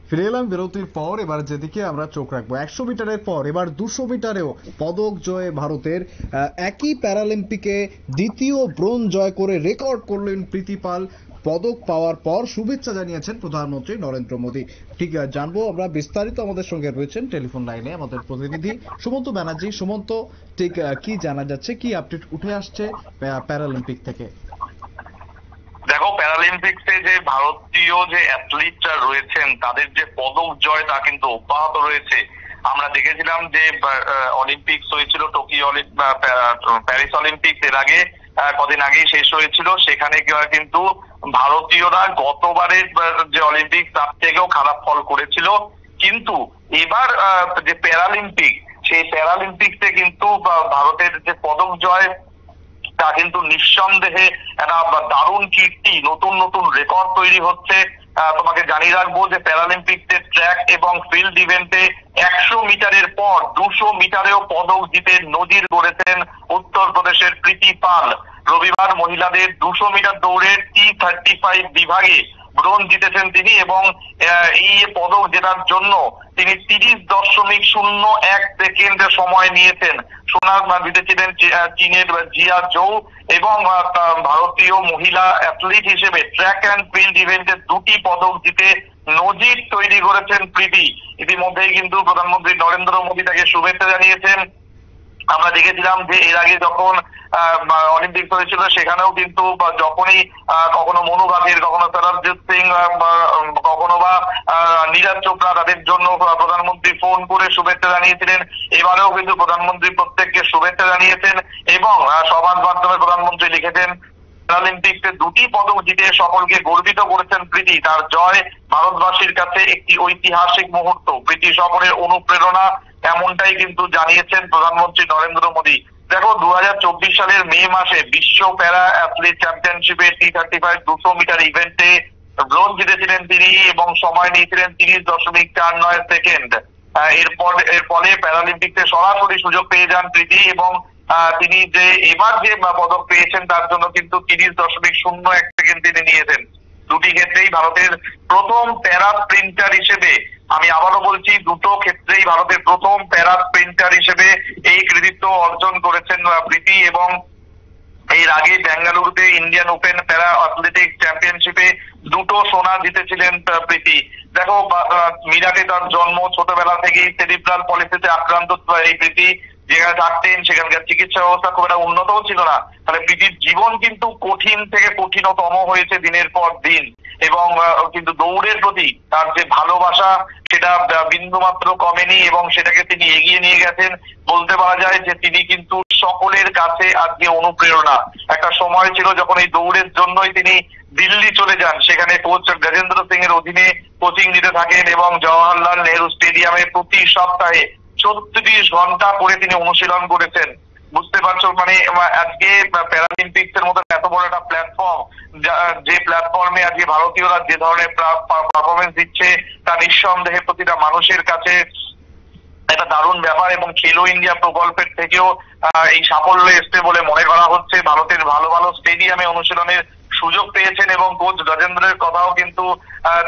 ফিরে এলাম বিরতির পর। এবার যেদিকে আমরা চোখ রাখবো 100 মিটারের পর এবার 200 মিটারেও পদক জয়ে ভারতের একই প্যারালিম্পিকে দ্বিতীয় ব্রোঞ্জ জয় করে রেকর্ড করলেন প্রীতি পাল। পদক পাওয়ার পর শুভেচ্ছা জানিয়েছেন প্রধানমন্ত্রী নরেন্দ্র মোদী। ঠিক জানবো আমরা বিস্তারিত। আমাদের সঙ্গে রয়েছেন টেলিফোন লাইনে আমাদের প্রতিনিধি সুমন্ত ব্যানার্জি। সুমন্ত, ঠিক কি জানা যাচ্ছে, কি আপডেট উঠে আসছে প্যারালিম্পিক থেকে? দেখো, প্যারালিম্পিক্সে যে ভারতীয় যে অ্যাথলিটরা রয়েছেন তাদের যে পদক জয় তা কিন্তু অব্যাহত রয়েছে। আমরা দেখেছিলাম যে অলিম্পিক্স হয়েছিল, টোকিও প্যারিস অলিম্পিক্স এর আগে কদিন আগেই শেষ হয়েছিল। সেখানে কিন্তু ভারতীয়রা গতবারের যে অলিম্পিক্স তার থেকেও খারাপ ফল করেছিল। কিন্তু এবার যে প্যারালিম্পিক, সেই প্যারালিম্পিক্সে কিন্তু ভারতের যে পদক জয় তা কিন্তু নিঃসন্দেহে একটা দারুণ কীর্তি, নতুন নতুন রেকর্ড তৈরি হচ্ছে। তোমাকে জানিয়ে রাখবো যে প্যারালিম্পিক্সের ট্র্যাক এবং ফিল্ড ইভেন্টে 100 মিটারের পর 200 মিটারেও পদক জিতে নজির গড়েছেন উত্তরপ্রদেশের প্রীতি পাল। রবিবার মহিলাদের 200 মিটার দৌড়ের T35 বিভাগে ব্রোঞ্জ জিতেছেন তিনি এবং এই পদক জেতার জন্য তিনি 30.01 সেকেন্ড সময় নিয়েছেন। সোনা জিতেছিলেন চীনের জিয়া জৌ এবং ভারতীয় মহিলা অ্যাথলিট হিসেবে ট্র্যাক অ্যান্ড ফিল্ড ইভেন্টের 2টি পদক জিতে নজির তৈরি করেছেন প্রীতি। ইতিমধ্যেই কিন্তু প্রধানমন্ত্রী নরেন্দ্র মোদী তাকে শুভেচ্ছা জানিয়েছেন। আমরা দেখেছিলাম যে এর আগে যখন অলিম্পিক্স হয়েছিল সেখানেও কিন্তু যখনই কখনো মনু ভাকের, কখনো সরবজিৎ সিং, কখনো বা নীরজ চোপড়া, তাদের জন্য প্রধানমন্ত্রী ফোন করে শুভেচ্ছা জানিয়েছিলেন। এবারেও কিন্তু প্রধানমন্ত্রী প্রত্যেককে শুভেচ্ছা জানিয়েছেন এবং সমাজ মাধ্যমে প্রধানমন্ত্রী লিখেছেন প্যারালিম্পিক্সে 2টি পদক জিতে সকলকে গর্বিত করেছেন প্রীতি। তার জয় ভারতবাসীর কাছে একটি ঐতিহাসিক মুহূর্ত, প্রীতি সফরের অনুপ্রেরণা, এমনটাই কিন্তু জানিয়েছেন প্রধানমন্ত্রী নরেন্দ্র মোদী। দেখো, 2024 সালের মে মাসে বিশ্ব প্যারা অ্যাথলিট চ্যাম্পিয়নশিপে T35 200 মিটার ইভেন্টে ব্রোঞ্জ জিতেছিলেন তিনি এবং সময় নিয়েছিলেন 30.49 সেকেন্ড। এর ফলে প্যারালিম্পিক্সে সরাসরি সুযোগ পেয়ে যান প্রীতি এবং তিনি যে এবার যে পদক পেয়েছেন তার জন্য কিন্তু 30.01 সেকেন্ড তিনি নিয়েছেন। দুটি ক্ষেত্রেই ভারতের প্রথম প্যারা স্প্রিন্টার হিসেবে, আমি আবারও বলছি, দুটো ক্ষেত্রেই ভারতের প্রথম প্যারা স্প্রিন্টার হিসেবে এই কৃতিত্ব অর্জন করেছেন প্রীতি এবং এর আগে বেঙ্গালুরুতে ইন্ডিয়ান ওপেন প্যারা অ্যাথলেটিক্স চ্যাম্পিয়নশিপে 2টো সোনা জিতেছিলেন প্রীতি। দেখো, মিরাটে তার জন্ম, ছোটবেলা থেকেই সেরিব্রাল পলিসিতে আক্রান্ত এই প্রীতি। যেখানে থাকতেন সেখানকার চিকিৎসা ব্যবস্থা খুব একটা উন্নতও ছিল না। তাহলে প্রীতির জীবন কিন্তু কঠিন থেকে কঠিনতম হয়েছে দিনের পর দিন এবং কিন্তু দৌড়ের প্রতি তার যে ভালোবাসা সেটা বিন্দু মাত্র কমেনি এবং সেটাকে তিনি এগিয়ে নিয়ে গেছেন। বলতে পারা যায় যে তিনি কিন্তু সকলের কাছে আজকে অনুপ্রেরণা। একটা সময় ছিল যখন এই দৌড়ের জন্যই তিনি দিল্লি চলে যান, সেখানে কোচ গজেন্দ্র সিং এর অধীনে কোচিং দিতে থাকেন এবং জওয়াহরলাল নেহরু স্টেডিয়ামে প্রতি সপ্তাহে 36 ঘন্টা করে তিনি অনুশীলন করেছেন। বুঝতে পারছো, মানে আজকে প্যারালিম্পিক্স এর মতো এত বড় একটা প্ল্যাটফর্ম, যে প্ল্যাটফর্মে আজকে ভারতীয়রা যে ধরনের পারফরমেন্স দিচ্ছে তা নিঃসন্দেহে প্রতিটা মানুষের কাছে একটা দারুণ ব্যাপার এবং খেলো ইন্ডিয়া প্রকল্পের থেকেও এই সাফল্য এসছে বলে মনে করা হচ্ছে। ভারতের ভালো ভালো স্টেডিয়ামে অনুশীলনের সুযোগ পেয়েছেন এবং কোচ গজেন্দ্রের কথাও কিন্তু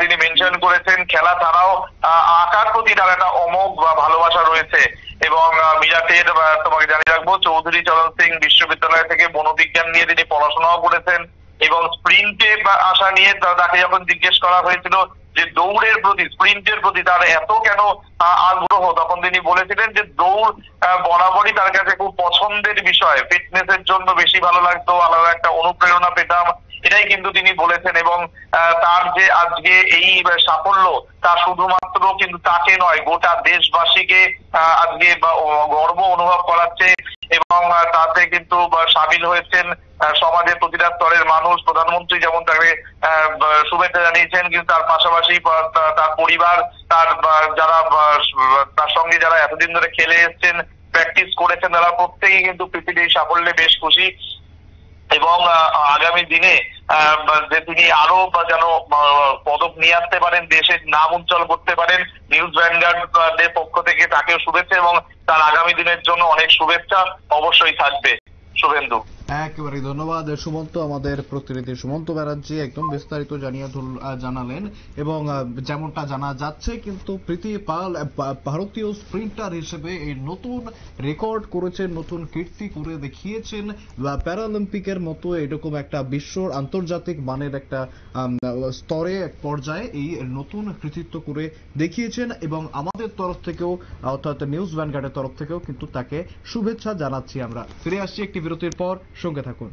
তিনি মেনশন করেছেন। খেলা ছাড়াও আঁকার প্রতি তার একটা অমোঘ ভালোবাসা রয়েছে এবং মিরাটের, তোমাকে জানিয়ে রাখবো, চৌধুরী চরণ সিং বিশ্ববিদ্যালয় থেকে বনবিজ্ঞান নিয়ে তিনি পড়াশোনাও করেছেন এবং স্প্রিন্টে আসা নিয়ে তাকে যখন জিজ্ঞেস করা হয়েছিল যে দৌড়ের প্রতি, স্প্রিন্টের প্রতি তার এত কেন আগ্রহ, তখন তিনি বলেছিলেন যে দৌড় বরাবরই তার কাছে খুব পছন্দের বিষয়, ফিটনেসের জন্য বেশি ভালো লাগতো, আলাদা একটা অনুপ্রেরণা পেতাম, এটাই কিন্তু তিনি বলেছেন। এবং তার যে আজকে এই সাফল্য তা শুধুমাত্র কিন্তু তাকে নয়, গোটা দেশবাসীকে আজকে গর্ব অনুভব করাচ্ছে এবং তাতে কিন্তু সামিল হয়েছেন সমাজের প্রতিটা স্তরের মানুষ। প্রধানমন্ত্রী যেমন তাকে শুভেচ্ছা জানিয়েছেন, কিন্তু তার পাশাপাশি তার পরিবার, তার যারা তার সঙ্গে যারা এতদিন ধরে খেলে এসছেন, প্র্যাকটিস করেছেন, তারা প্রত্যেকেই কিন্তু পৃথিবীর এই সাফল্যে বেশ খুশি এবং আগামী দিনে যে তিনি আরো যেন পদক নিয়ে আসতে পারেন, দেশের নাম উজ্জ্বল করতে পারেন, নিউজ ভ্যানগার্ডের পক্ষ থেকে তাকেও শুভেচ্ছা এবং তার আগামী দিনের জন্য অনেক শুভেচ্ছা অবশ্যই থাকবে। শুভেন্দু। একেবারে ধন্যবাদ সুমন্ত, আমাদের প্রতিনিধি সুমন্ত ব্যানার্জি একদম বিস্তারিত জানালেন। এবং যেমনটা জানা যাচ্ছে কিন্তু প্রীতি পাল ভারতীয় স্প্রিন্টার হিসেবে এই নতুন রেকর্ড করেছেন, নতুন কীর্তি করে দেখিয়েছেন। প্যারালিম্পিকের মতো এরকম একটা বিশ্বর আন্তর্জাতিক মানের একটা স্তরে এক পর্যায়ে এই নতুন কৃতিত্ব করে দেখিয়েছেন। এবং আমাদের তরফ থেকেও অর্থাৎ নিউজ ভ্যানগার্ডের তরফ থেকেও কিন্তু তাকে শুভেচ্ছা জানাচ্ছি আমরা। ফিরে আসছি একটি বিরতির পর, সঙ্গে থাকুন।